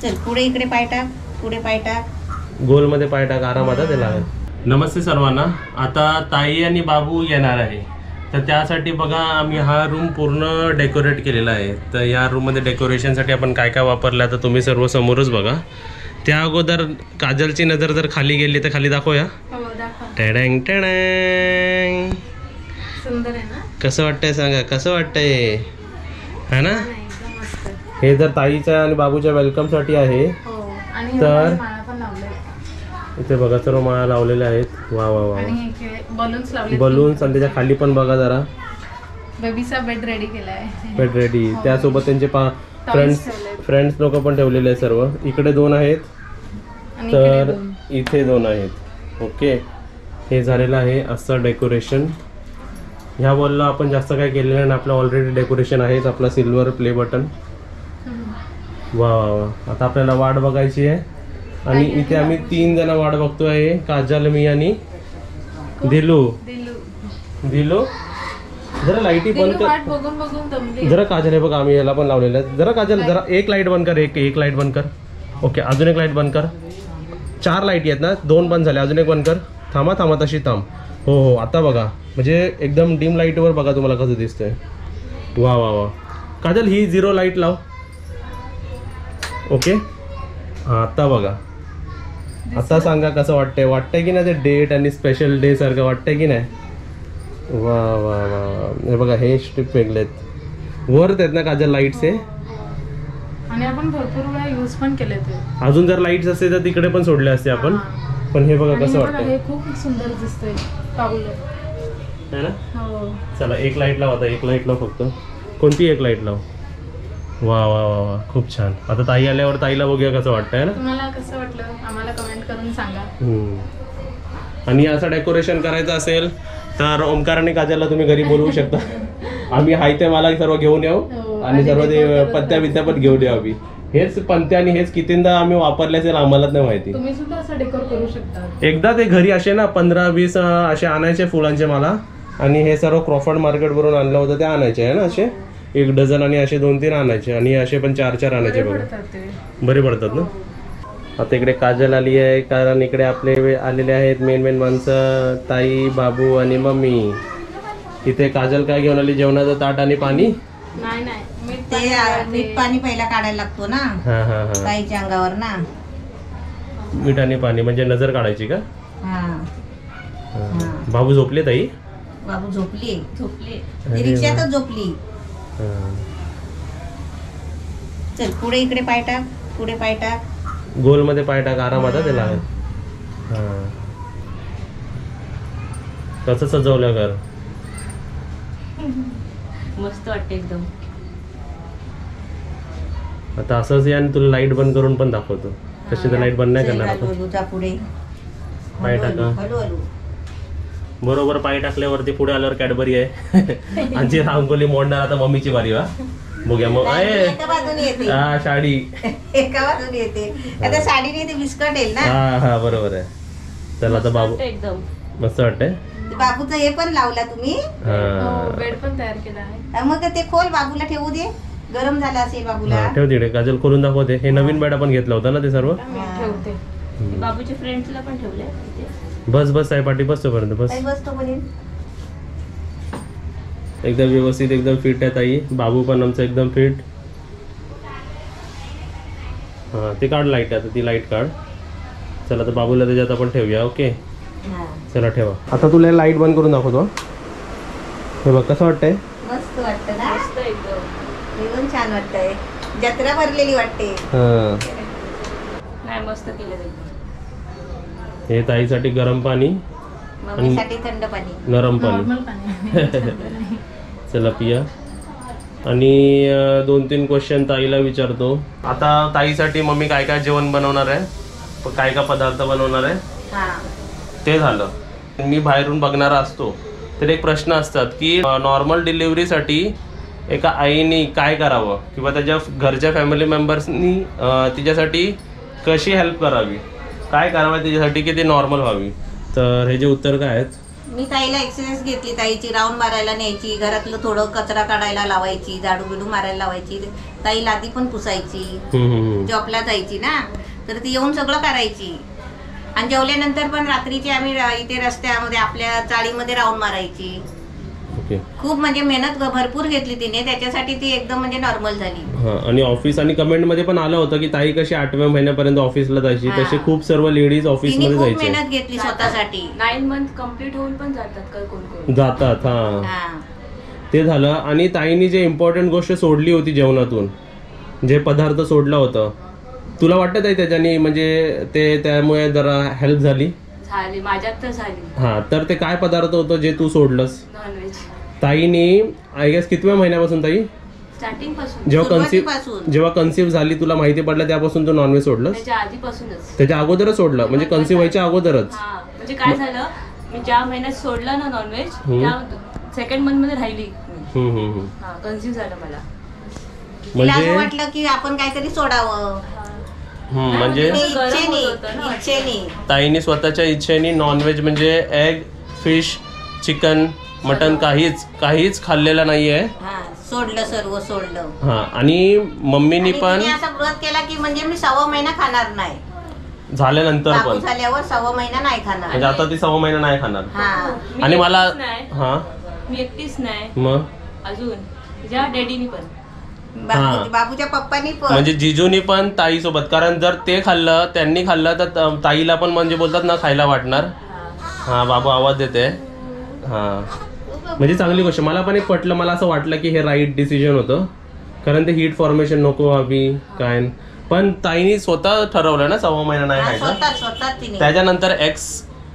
चल पुढे इकडे पाय टाक, पुढे पाय टाक, गोल मध्ये पाय टाक, आरामात त्याला. नमस्ते सर्वांना. आता ताई आणि बाबू येणार आहे, तर त्यासाठी बघा आम्ही हा रूम पूर्ण डेकोरेट केलेला आहे. तर या रूममध्ये डेकोरेशनसाठी आपण काय काय वापरलं तर तुम्ही सर्व समोरच बघा. त्या अगोदर काजलची नजर जर खाली गेली तर खाली दाखवूया. टेडँग टेडँग. सुंदर आहे ना? कसं वाटतंय सांगा, कसं वाटतंय है ना? हे जर ताईच्या आणि बाबूच्या वेलकमसाठी आहे. तर इथे बघा सर्व माळा लावलेल्या आहेत. वा वा वा. बलून्स लावले, बलून्स. आणि त्याच्या खाली पण बघा जरा बेबीचा बेड रेडी केलाय. Bed ready. त्यासोबत त्यांचे फ्रेंड्स लोक पण ठेवलेले आहेत सर्व. इकडे 2 आहेत तर इथे 2 आहेत. ओके, हे झालेलं आहे असं डेकोरेशन. ह्या वॉलला आपण जास्त काय केलेलं नाही, आपलं ऑलरेडी डेकोरेशन आहेच. आपला सिल्वर प्ले बटन. वा वा वा. आता आपल्याला वाट बघायची आहे आणि इथे आम्ही 3 जण वाट बघतोय. काजल, मी आणि दिलू. दिलू जरा लाईटी बंद कर जरा. काजल हे बघ आम्ही याला पण लावलेलं आहे. जरा काजल जरा एक लाईट बंद कर. एक लाईट बंद कर. ओके, अजून एक लाईट बंद कर. 4 लाईटी आहेत ना, 2 बंद झाले, अजून एक बंद कर. थांबा तशी थांब. हो आता बघा, म्हणजे एकदम डिम लाईटवर बघा तुम्हाला कसं दिसतंय. वा वा वा. काजल ही 0 लाईट लाव. ओके, हां आता बघा. आता सांगा कसं वाटतंय की नाही ते डेट आणि स्पेशल डे सारखं वाटतंय की नाही? वा वा वा. हे बघा हे स्ट्रिप वेगळेत वर आहेत ना काजल लाईट्स. हे आणि आपण भरपूर वेळा यूज पण केले ते. अजून जर लाईट्स असते तर तिकडे पण सोडले असते आपण. पण हे बघा कसं वाटतंय. हे खूप सुंदर दिसतंय पाऊल है ना? हो. चला एक लाईट लाव. आता एक लाईट लाव फक्त. कोणती एक लाईट लाव. वा वा वा वा, खूप छान. आता ताई आल्यावर ताईला बघूया कसं वाटतंय ना. तुम्हाला कसं वाटलं आम्हाला कमेंट करून सांगा. आणि असं डेकोरेशन करायचं असेल तर ओमकार आणि काजलला तुम्ही घरी बोलवू शकता. आम्ही हाय ते मला सर्व घेऊन येऊ आणि सर्व ते पत्त्या पण घेऊन येऊ. आम्ही हेच पंत्या आणि हेच कितींदा आम्ही वापरले असेल आम्हालाच नाही माहिती. तुम्ही सुद्धा असं डेकोर करू शकता. एकदा ते घरी असे ना 15-20 असे आणायचे फुलांचे मला. आणि हे सर्व क्रॉफर्ड मार्केट वरून आणलं होतं ते आणायचे आहे ना, असे 1 डझन आणि असे 2-3 आणायचे. आणि असे पण 4-4 आणायचे. बघा बरे पडतात ना. आता इकडे काजल आली आहे कारण इकडे आपले आलेले आहेत मेन माणसं, ताई, बाबू आणि मम्मी. इथे काजल काय घेऊन आली? जेवणाचं ताट आणि पाणी. नाही मीठ पाणी पहिला काढायला लागतो ना. हा हा हा. ताईच्या अंगावर ना मीठ आणि पाणी म्हणजे नजर काढायची का? हा. बाबू झोपले ताई? बाबू झोपली. रिक्षातच झोपली. चल पुढे इकडे पाय टाक, पुढे पाय टाक, गोल मध्ये पाय टाक, आरामात त्याला. कसं सजवलं घर? मस्त वाटते एकदम. आता असंच या आणि तुला लाईट बंद करून पण दाखवतो. कशी तर लाईट बंद नाही करणार आपण. पुढे पाय टाका. बरोबर पाय टाकल्यावरती पुढे आल्यावर कॅडबरी आहे. आणि रांगोली मोडणार आता मम्मीची बारी. वा बघूया मग. एका बाजूने येते. हा साडी एका बाजूने येते. आता साडीने येते बिस्कट येईल ना. हा बरोबर आहे. चला आता बाबू एकदम मस्त वाटतंय. बाबूचं हे पण लावला तुम्ही. बेड पण तयार केला आहे. मग ते खोल बाबूला ठेवू दे. गरम झाला असेल बाबूला. ठेव तिकडे. काजल खोलून दाखवते. हे नवीन बेड आपण घेतलं होतं ना ते सर्व. ठेवते. बाबूच्या फ्रेंड्सला पण ठेवले. बस साई पाठी बसतो पर्यंत बस. बसतो पर्यंत एकदम व्यवस्थित एकदम फिट आहे ताई. बाबू पण आमचं एकदम फिट. हा ते काढ लाईट. आता ती लाईट काढ. चला तर बाबूला त्याच्यात आपण ठेवूया. ओके चला ठेवा. आता तुला लाईट बंद करून दाखवतो. हे बघ कसं वाटतंय. मस्त वाटतं ना. मस्त एकदम छान वाटतंय. जत्रा भरलेली वाटते. नाही मस्त केलं. हे ताईसाठी गरम पाणी, मम्मीसाठी थंड पाणी, नरम पाणी. चला पिया. आणि 2-3 क्वेश्चन ताईला विचारतो. आता ताईसाठी मम्मी काय काय जेवण बनवणार आहे, काय काय पदार्थ बनवणार आहे ते झालं. मी बाहेरून बघणारा असतो तर एक प्रश्न असतात की नॉर्मल डिलिव्हरीसाठी एका आईने काय करावं किंवा त्याच्या घरच्या फॅमिली मेंबर्सनी तिच्यासाठी कशी हेल्प करावी, काय करावं त्याच्यासाठी की ते नॉर्मल व्हावी. तर हे जे उत्तर काय आहेत मी ताईला एक्सरसाइज घेतली, ताईची राऊंड मारायला न्यायची, घरातलं थोडं कचरा काढायला लावायची, झाडू बिडू मारायला लावायची, ताई लादी पण पुसायची, जॉबला जायची ना, तर ती येऊन सगळं करायची. आणि जेवल्यानंतर पण रात्रीची आम्ही इथे रस्त्यामध्ये आपल्या चाळीमध्ये राऊंड मारायची. खूप म्हणजे मेहनत भरपूर घेतली तिने, त्याच्यासाठी ती एकदम म्हणजे नॉर्मल झाली. आणि ऑफिस आणि कमेंट मध्ये पण आलं होतं की ताई कशी 8व्या महिन्यापर्यंत ऑफिसला जायची, तसे खूप सर्व लेडीज ऑफिस मध्ये खूप जायचे. मेहनत घेतली स्वतःसाठी. 9 मंथ कम्प्लीट होऊन पण जातात काय कोण जातात. ते झालं. आणि ताईनी जे इम्पॉर्टंट गोष्ट सोडली होती जेवणातून, जे पदार्थ सोडला होतं, तुला वाटत आहे त्याच्यानी म्हणजे त्यामुळे जरा हेल्प झाली? माझ्यात तर झाली. हा, तर ते काय पदार्थ होतं जे तू सोडलंस? नॉनव्हेज. ताईनी आय गेस कितव्या महिन्यापासून ताई? स्टार्टिंग पासून. जेव्हा कन्सिव्ह झाली, तुला माहिती पडलं त्यापासून तू नॉनव्हेज सोडलंस? त्याच्या आधीपासूनच. त्याच्या अगोदरच सोडलं म्हणजे कन्सिव्ह व्हायच्या अगोदरच? म्हणजे काय झालं, मी ज्या महिन्यात सोडलं ना नॉनव्हेज, त्या सेकंड मंथ मध्ये राहिली. कन्सिव्ह झालं मला. म्हणजे वाटलं की आपण काहीतरी सोडावं. म्हणजे ताईने स्वतःच्या इच्छेने नॉनव्हेज म्हणजे एग, फिश, चिकन, मटन काहीच खाल्लेलं नाहीये. सोडलं, सर्व सोडलं. हा, आणि मम्मीनी पण असा व्रत केला की म्हणजे मी 6 महिना खाणार नाही. झाल्यानंतर पण झाल्यावर 6 महिना नाही खाणार. म्हणजे आता ती 6 महिना नाही खाणार. आणि मला मी एकटीच नाही, मग अजून ज्या डॅडीनी पण, बाबूच्या पप्पानी पण, म्हणजे जिजूनी पण ताई सोबत. कारण जर ते खाल्लं, त्यांनी खाल्लं तर ताईला पण म्हणजे बोलतात ना खायला वाटणार. हा, बाबू आवाज देते. हा, म्हणजे चांगली गोष्ट. मला पण एक पटलं. मला असं वाटलं की हे राईट डिसिजन होतं, कारण ते हीट फॉर्मेशन नको व्हावी काय. पण ताईनी स्वतः ठरवलं ना 6 महिना नाही खायचं. त्याच्यानंतर एक्स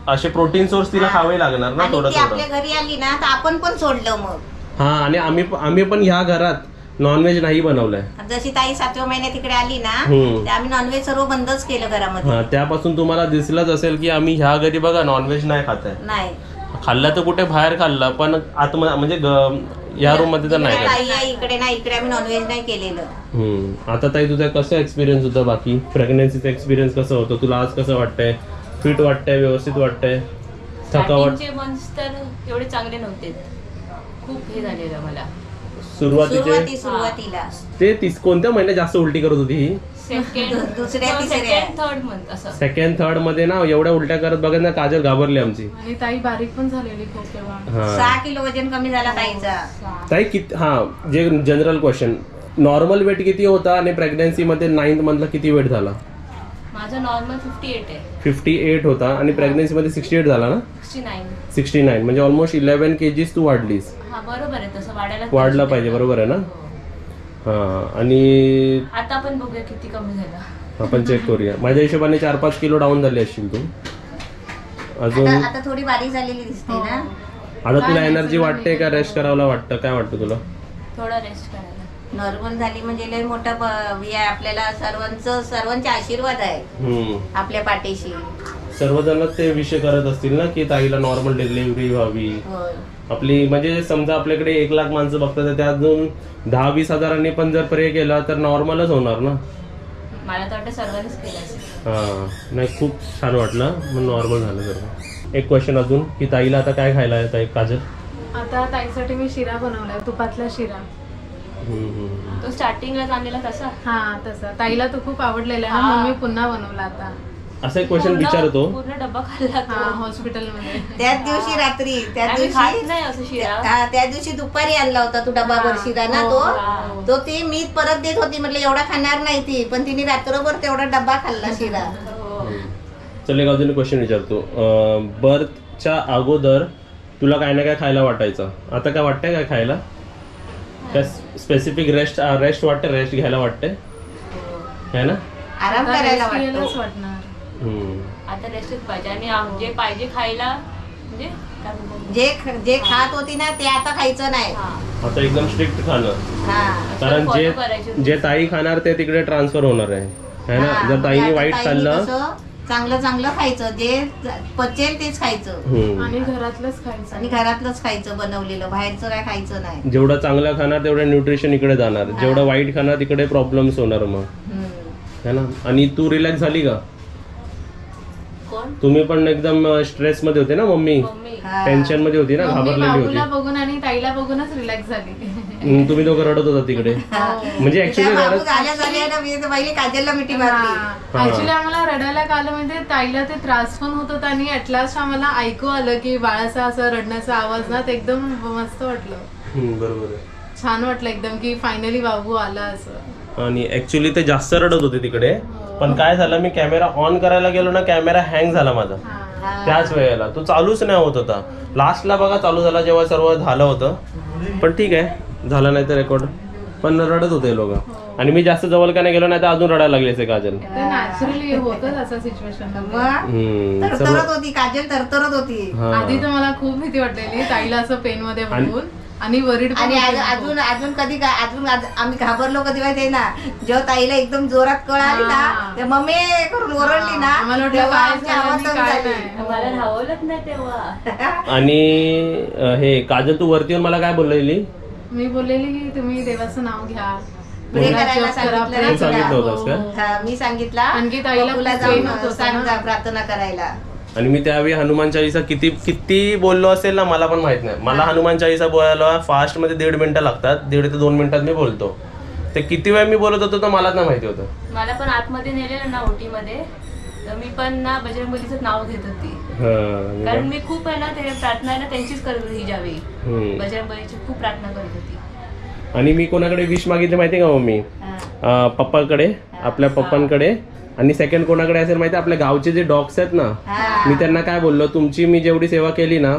असे प्रोटीन सोर्स तिला खावे लागणार ना थोडं थोडं. आपल्या घरी आली ना तर आपण पण सोडलं मग. हा, आणि आम्ही पण ह्या घरात नॉनव्हेज नाही बनवलंय. जशी ताई 7व्या महिन्यात तिकडे आली ना, आम्ही नॉनव्हेज सर्व बंदच केलं घरामध्ये. त्यापासून तुम्हाला दिसलंच असेल की आम्ही ह्या घरी बघा नॉनव्हेज नाही खात आहे. नाही खाल्लं तर कुठे बाहेर खाल्लं, पण आतमध्ये म्हणजे या रूम मध्ये तर नाही खाल्लं. इकडे आम्ही नॉनव्हेज नाही केलेलं. आता ताई तुझा कसं एक्सपिरियन्स होता? बाकी प्रेग्नन्सीचा एक्सपिरियन्स कसं होतं तुला? आज कसं वाटतंय? फिट वाटतंय? व्यवस्थित वाटतंय? थकावट तर एवढे चांगले नव्हते, खूप हे झालेलं मला सुरुवातीला. ते कोणत्या महिन्यात जास्त उलटी करत होती ही? सेकंड थर्ड मध्ये ना एवढ्या उलट्या करत बघत ना काजल घाबरली आमची. आणि ताई बारीक पण झालेली खूप तेव्हा. 6 किलो वजन कमी झाला ताईचा. ताई किती? हा, जे जनरल क्वेश्चन, नॉर्मल वेट किती होता आणि प्रेग्नन्सी मध्ये 9th मंथला किती वेट झाला? माझा नॉर्मल 58 आहे. 58 होता आणि प्रेग्नन्सी मध्ये 68 झाला ना? 69 म्हणजे ऑलमोस्ट 11 kgs तू वाढलीस. बरोबर आहे, तसं वाढला पाहिजे. बरोबर आहे ना? हा, आणि आता आपण बघूया किती कमी झाला. आपण चेक करूया. माझ्या हिशोबाने 4-5 किलो डाऊन झाले असशील तू अजून. आता थोडी बारीक झालेली दिसते ना. आता तुला एनर्जी वाटते का रेस्ट करायला वाटतं? काय वाटतं तुला? थोडा रेस्ट करायला. नॉर्मल झाली म्हणजे लय मोठा आपल्याला सर्वांचे आशीर्वाद आहे आपल्या पाठीशी. सर्वजण ते विषय करत असतील ना की ताईला नॉर्मल डिलिव्हरी व्हावी. आपली म्हणजे समजा आपल्याकडे 1 लाख माणसं बघतात, त्यातून 10-20 हजारांनी पण जर प्रे केला तर नॉर्मलच होणार ना. मला तर वाटतं सर्वांनीच केलं असेल. हा, नाही खूप छान वाटलं, मग नॉर्मल झालं सर्व. एक क्वेश्चन अजून की ताईला आता काय खायला आहे ताई? काजल, आता ताईसाठी मी शिरा बनवलाय, तुपातला शिरा. तो स्टार्टिंगला आणलेला तसा? हा, तसा. ताईला तो खूप आवडलेला आहे, मग मी पुन्हा बनवला आता. असा एक क्वेश्चन विचारतो. पूर्ण डब्बा खाल्ला हॉस्पिटलमध्ये. त्याच दिवशी रात्री, त्या दिवशी दुपारी आणला होता तू डब्बाभर शिरा ना. तो ती मी परत देत होती, म्हटलं एवढा खाणार नाही ती, पण तिने रात्रभर तेवढा डब्बा खाल्ला शिरा. चल एक अजून क्वेश्चन विचारतो. बर्थच्या अगोदर तुला काय ना काय खायला वाटायचं, आता काय वाटतंय काय खायला? काय स्पेसिफिक रेस्ट वाटते? रेस्ट घ्यायला वाटते है ना? आराम करायला वाटतो. आता रेस्टच पाहिजे. आणि जे पाहिजे खायला म्हणजे जे खात होती ना ते आता खायचं नाही. आता एकदम स्ट्रिक्ट खाणं. कारण जे ताई खाणार ते तिकडे ट्रान्सफर होणार आहे ना. जर ताईने वाईट खाल्लं, चांगलं खायचं, जे पचेल तेच खायचं आणि घरातलंच खायचं बनवलेलं, बाहेरचं काय खायचं नाही. जेवढं चांगलं खाणार तेवढं न्यूट्रिशन इकडे जाणार, जेवढं वाईट खाणार तिकडे प्रॉब्लेम्स होणार मग, है ना. आणि तू रिलॅक्स झाली का? तुम्ही पण एकदम स्ट्रेस मध्ये होते ना मम्मी? टेन्शन मध्ये होती ना, मम्मी घाबरलेली होती. बाबूला बघून आणि ताईला बघूनच रिलॅक्स झाली. तुम्ही दोघं रडत होता तिकडे. म्हणजे ऍक्च्युली बाबू झाल्या झाल्या ना मी तर पहिले काजलला मिठी मारली. ऍक्च्युली आम्हाला रडायला का आलं म्हणजे ताईला ते त्रास पण होत होता आणि ऍटलास्ट आम्हाला ऐकू आलं की बाळाचा असं रडण्याचा आवाज ना, ते एकदम मस्त वाटलं. बरोबर आहे. छान वाटलं एकदम की फायनली बाबू आला असं. आणि ऍक्च्युली ते जास्त रडत होते तिकडे, पण काय झालं मी कॅमेरा ऑन करायला गेलो ना, कॅमेरा हँग झाला माझा त्याच वेळेला. तो चालूच नाही होत होता. लास्टला बघा चालू झाला जेव्हा सर्व झालं होतं. पण ठीक आहे, झालं नाही तर रेकॉर्ड. पण रडत होते लोक. आणि मी जास्त जवळ का नाही गेलो, नाही तर अजून रडायला लागले असे काजल. नॅचरली होतच असं सिच्युएशन. तरतरत होती काजल, तरतरत होती. आधी तर मला खूप भीती वाटलेली ताईला असं पेन मध्ये बघून आणि वरीड. आणि अजून कधी अजून आम्ही घाबरलो कधी माहिती ना, जेव्हा ताईला एकदम जोरात कळ आली ना, ते मम्मी करून ओरडली ना, आणि हे काजल तू वरती येऊन मला काय बोललेली? मी बोललेली की तुम्ही देवाचं नाव घ्या, सांगितलं होतंस का? मी सांगितलं आणखी ताईला सांगा प्रार्थना करायला. आणि मी त्यावेळी हनुमान चालीसा किती बोललो असेल ना मला पण माहित नाही. मला हनुमान चालीसा बोलायला फास्ट मध्ये 1.5 मिनिटं लागतात. 1.5 ते 2 मिनिटात मी बोलतो. ते किती वेळ मी बोलत होतो तर मलाच नाही माहिती होतं. मला पण आतमध्ये नेलेलं ना ओटी मध्ये, तर मी पण ना बजरंगबलीचं नाव घेत होती. कारण मी खूप आहे ना ते प्रार्थना आहे ना त्यांचीच करत होती. ज्यावेळी बजरंगबलीची खूप प्रार्थना करत होती. आणि मी कोणाकडे विश मागितली माहिती का मम्मी? पप्पाकडे, आपल्या पप्पांकडे. आणि सेकंड कोणाकडे असेल माहिती? आपल्या गावचे जे डॉग्स आहेत ना, मी त्यांना काय बोललो, तुमची मी जेवढी सेवा केली ना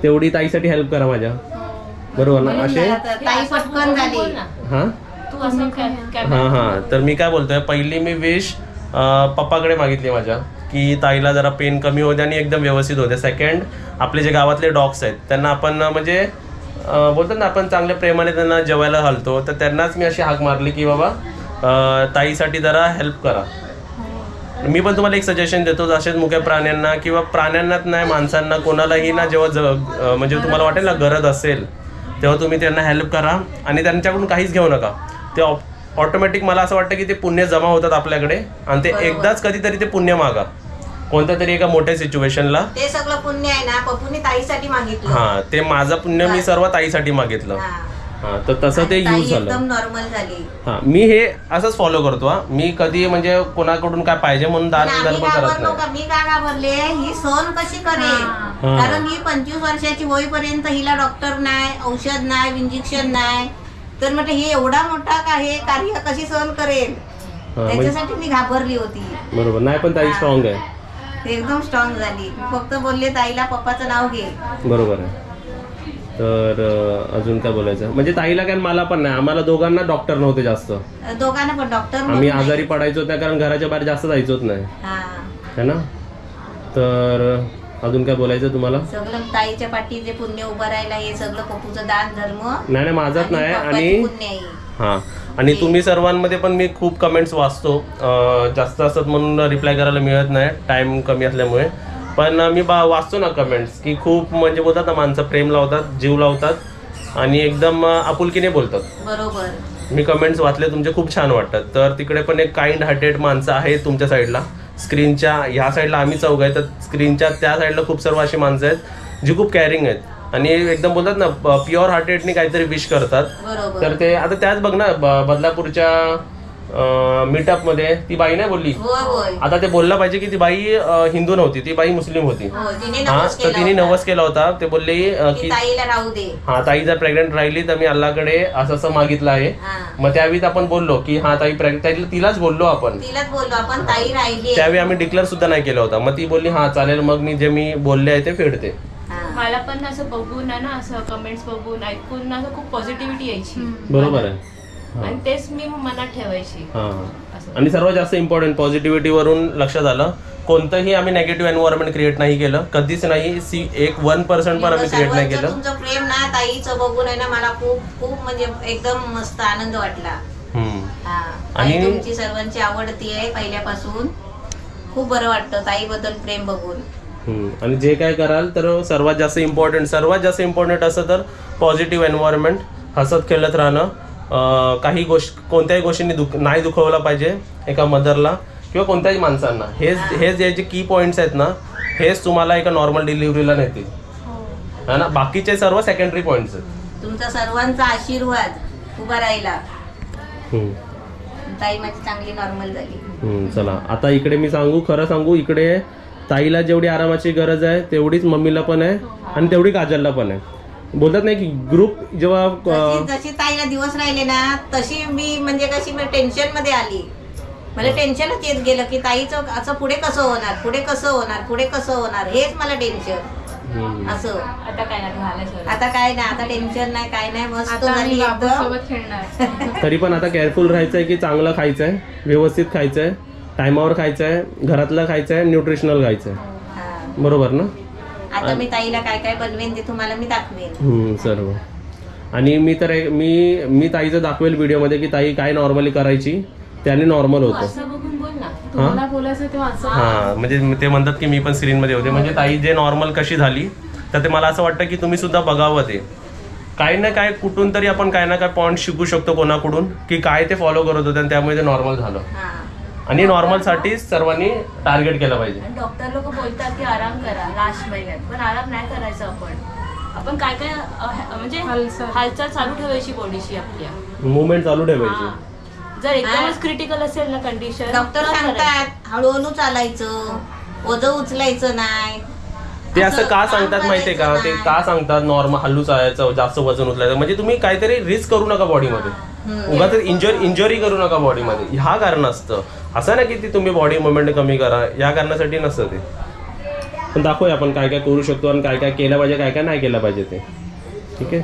तेवढी ताईसाठी हेल्प करा माझ्या. बरोबर ना? असे ताई पटकन झाली. हा. तर मी काय बोलतोय, पहिली मी विश पप्पाकडे मागितली माझ्या, की ताईला जरा पेन कमी होते आणि एकदम व्यवस्थित होते. सेकंड, आपले जे गावातले डॉग्स आहेत त्यांना आपण म्हणजे बोलतात ना, आपण चांगल्या प्रेमाने त्यांना जेवायला घालतो, तर त्यांनाच मी अशी हाक मारली की बाबा ताईसाठी जरा हेल्प करा. मी पण तुम्हाला एक सजेशन देतो, असेच मुख्य प्राण्यांना किंवा प्राण्यांनाच नाही, माणसांना कोणालाही ना, जेव्हा म्हणजे तुम्हाला वाटेल ना गरज असेल तेव्हा तुम्ही त्यांना हेल्प करा आणि त्यांच्याकडून काहीच घेऊ नका. ते ऑटोमॅटिक मला असं वाटतं की ते पुण्य जमा होतात आपल्याकडे आणि ते एकदाच कधीतरी ते पुण्य मागा कोणत्या तरी एका मोठ्या सिच्युएशनला. ते सगळं पुण्य आहे ना पप्पूने ताईसाठी मागितलं. हा, ते माझं पुण्य मी सर्व ताईसाठी मागितलं. हा, तर तसं ते यूज झालं. एकदम नॉर्मल झाली. हा, मी हे असंच फॉलो करतो. मी कधी म्हणजे कोणाकडून काय पाहिजे म्हणून दान करत नाही. मी का घाबरले, ही सहन कशी करेल, कारण ही 25 वर्षाची होईपर्यंत हिला डॉक्टर नाही, औषध नाही, इंजेक्शन नाही, तर म्हटलं हे एवढा मोठा का हे कार्य कशी सहन करेल, त्याच्यासाठी मी घाबरली होती. बरोबर. नाही पण ताई स्ट्रॉंग आहे, एकदम स्ट्रॉंग झाली. फक्त बोलले ताईला पप्पाचं नाव घे. बरोबर आहे. तर अजून काय बोलायचं म्हणजे ताईला काय, मला पण नाही, आम्हाला दोघांना डॉक्टर नव्हते जास्त. दोघांना पण डॉक्टर, आम्ही आजारी पडायचो त्या कारण घराच्या बाहेर जास्त जायचोच नाही, है ना. तर अजून काय बोलायचं तुम्हाला? सगळं ताईच्या पाठी जे पुण्य उभं राहिला हे सगळं पप्पूचं दान धर्म नाही माझाच नाही. आणि हा, आणि तुम्ही सर्वांमध्ये पण मी खूप कमेंट्स वाचतो, जास्त असतात म्हणून रिप्लाय करायला मिळत नाही टाइम कमी असल्यामुळे, पण मी वाचतो ना कमेंट्स की खूप म्हणजे बोलतात ना, माणसं प्रेम लावतात, जीव लावतात आणि एकदम आपुलकीने बोलतात. बरोबर. मी कमेंट्स वाचले तुमचे, खूप छान वाटतात. तर तिकडे पण एक काइंड हार्टेड माणसं आहेत तुमच्या साईडला. स्क्रीनच्या ह्या साईडला आम्ही 4 आहे, तर स्क्रीनच्या त्या साईडला खूप सर्व अशी माणसं आहेत जी खूप केअरिंग आहेत आणि एकदम बोलतात ना प्युअर हार्टेडनी काहीतरी विश करतात. तर ते आता त्याच बघ ना, बदलापूरच्या मीटअप मध्ये ती बाई नाही बोलली, आता ते बोलला पाहिजे की ती बाई हिंदू नव्हती, ती बाई मुस्लिम होती. हा, तर तिने नवस केला होता. ते बोलले की ताईला राहू दे, हा, ताई जर प्रेग्नेंट राहिली तर मी अल्लाकडे असं मागितलं आहे. मग त्यावेळी आपण बोललो की हा ताई प्रेग्नेंट, तिलाच बोललो आपण, ताई राहिली. त्यावेळी आम्ही डिक्लेअर सुद्धा नाही केलं होतं. मग ती बोलली हा चालेल, मग मी जे मी बोलले आहे ते फेडते. मला पण असं बघून आहे ना, असं कमेंट्स बघून ऐकून असं खूप पॉझिटिव्हिटी यायची. बरोबर आहे. आणि तेच मी मनात ठेवायची. आणि सर्वात जास्त इम्पॉर्टंट पॉझिटिव्हिटी वरून लक्षात आलं, कोणतंही आम्ही नेगेटिव्ह एन्व्हायरमेंट क्रिएट नाही केलं, कधीच नाही. 1% पण आम्ही क्रिएट नाही केलं. तुमचं प्रेम ना ताईचं बघून आहे ना, मला खूप खूप म्हणजे एकदम मस्त आनंद वाटला. आणि तुमची सर्वांची आवडती आहे पहिल्यापासून, खूप बरं वाटतं ताईबद्दल प्रेम बघून. आणि जे काय कराल तर सर्वात जास्त इम्पॉर्टंट असं तर पॉझिटिव्ह एन्व्हायरमेंट, हसत खेळत राहणं, काही कोणत्याही गोष्टींनी नाही दुखवला पाहिजे एका मदरला किंवा कोणत्याही माणसांना. हेच जे की पॉइंट्स आहेत ना, हेच तुम्हाला एका नॉर्मल डिलिव्हरीला नेतील. हा ना, बाकीचे सर्व सेकंडरी पॉइंट्स आहेत. तुमचा सर्वांचा आशीर्वाद उभा राहिला, ताई माझी चांगली नॉर्मल झाली. चला आता इकडे मी खरं सांगू, इकडे ताईला जेवढी आरामाची गरज आहे तेवढीच मम्मीला पण आहे आणि तेवढी काजलला पण आहे. बोलतात नाही की ग्रुप जेव्हा जशी ताईला दिवस राहिले ना तशी मी म्हणजे कशी मी टेन्शन मध्ये आली. मला टेन्शनच येत गेलं की ताईचं असं पुढे कसं होणार, पुढे कसं होणार, पुढे कसं होणार, हेच मला टेन्शन. असं आता काय नाही, आता काय नाही, आता टेन्शन नाही, काय नाही, मस्त झाली एकदम. तरी पण आता केअरफुल राहायचंय की चांगलं खायचंय, व्यवस्थित खायचंय, टायमावर खायचंय, घरातलं खायचंय, न्यूट्रिशनल खायचंय, बरोबर ना. आता मी ताईला काय काय बनवेन ते तुम्हाला मी दाखवेन सर्व. आणि मी ताईचं दाखवेल व्हिडिओ मध्ये की ताई काय नॉर्मली करायची, त्याने नॉर्मल होतं. हा म्हणजे ते म्हणतात की मी पण स्क्रीन मध्ये होते, म्हणजे ताई जे नॉर्मल कशी झाली, तर ते मला असं वाटतं की तुम्ही सुद्धा बघावं. ते काही ना काय कुठून तरी आपण काय ना काय पॉइंट शिकू शकतो कोणाकडून, की काय ते फॉलो करत होते आणि त्यामुळे ते नॉर्मल झालं. आणि नॉर्मल साठी सर्वांनी टार्गेट केलं पाहिजे. डॉक्टर लोक बोलतात की आराम करा लास्ट महिन्यात, पण आराम नाही करायचा. आपण काय काय म्हणजे हालचाल चालू ठेवायची बॉडीची, आपल्या मुवमेंट चालू ठेवायची. जर एकदमच क्रिटिकल असेल ना कंडिशन, डॉक्टर सांगतात हळूहळू चालायचं, ओझं उचलायचं नाही. ते असं का सांगतात माहितीये का, ते का सांगतात नॉर्मल हल्लू चालायचं, जास्त वजन उचलायचं, म्हणजे तुम्ही काहीतरी रिस्क करू नका बॉडीमध्ये, उगाच इंजरी करू नका बॉडीमध्ये, ह्या कारण असतं. असं ना की तुम्ही बॉडी मुवमेंट कमी करा, या कारणासाठी नसतं ते. पण दाखवूया आपण काय काय करू शकतो आणि काय काय केलं पाहिजे, काय काय नाही केलं पाहिजे ते. ठीक आहे.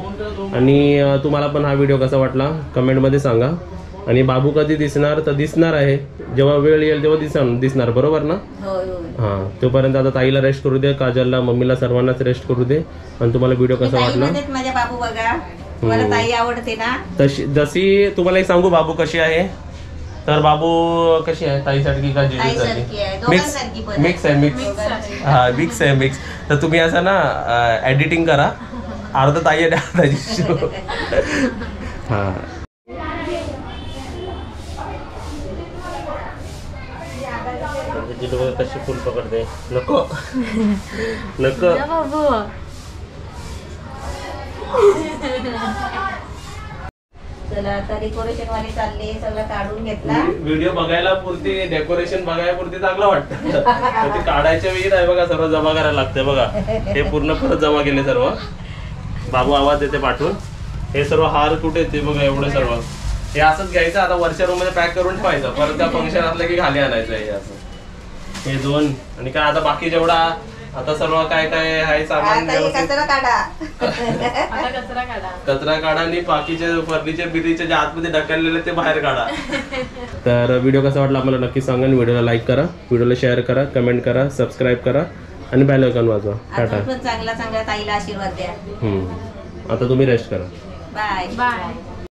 आणि तुम्हाला पण हा व्हिडिओ कसा वाटला कमेंटमध्ये सांगा. आणि बाबू कधी दिसणार, तर दिसणार आहे जेव्हा वेळ येईल तेव्हा दिसणार, बरोबर ना. हा, तोपर्यंत आता ताईला रेस्ट करू दे, काजलला, मम्मीला, सर्वांनाच रेस्ट करू दे. आणि तुम्हाला व्हिडिओ कसा वाटला, माझ्या बाबू बघा, तुम्हाला ताई आवडते ना, जशी तुम्हाला एक सांगू बाबू कशी आहे, तर बाबू कशी आहे, ताईसारखी का जिजूसारखी, मिक्स आहे मिक्स. तर तुम्ही असं ना एडिटिंग करा, अर्धा ताई आहे अर्धा जिजू. हा कशी फुल पकडते, नको नको. चला आता डेकोरेशन वाले चालले, सगळं काढून घेतला. व्हिडिओ बघायला पुरती, डेकोरेशन बघायला पुरती चांगलं वाटतं. ते काढायच्या वेळी नाही बघा, सर्व जमा करायला लागते बघा. हे पूर्ण परत जमा केले सर्व. बाबू आवाज देते पाठवून. हे सर्व हार कुठे ते बघा, एवढं सर्व हे असंच घ्यायचं. आता वरच्या रूम मध्ये पॅक करून ठेवायचं, परत त्या फंक्शन असलं की खाली आणायचं. हे असं हे दोन. आणि काय आता बाकी जेवढा आता सर्व काय काय आहे सामान, कचरा काढा आणि बाकीचे फर्निचर बिर्निचर जे आतमध्ये ढकललेले ते बाहेर काढा. तर व्हिडिओ कसा वाटला आम्हाला नक्की सांगा. व्हिडिओला लाईक करा, व्हिडिओला शेअर करा, कमेंट करा, सबस्क्राईब करा आणि बेल आयकॉन वाजवा. टाटा. चांगला ताईला आशीर्वाद द्या. आता तुम्ही रेस्ट करा. बाय.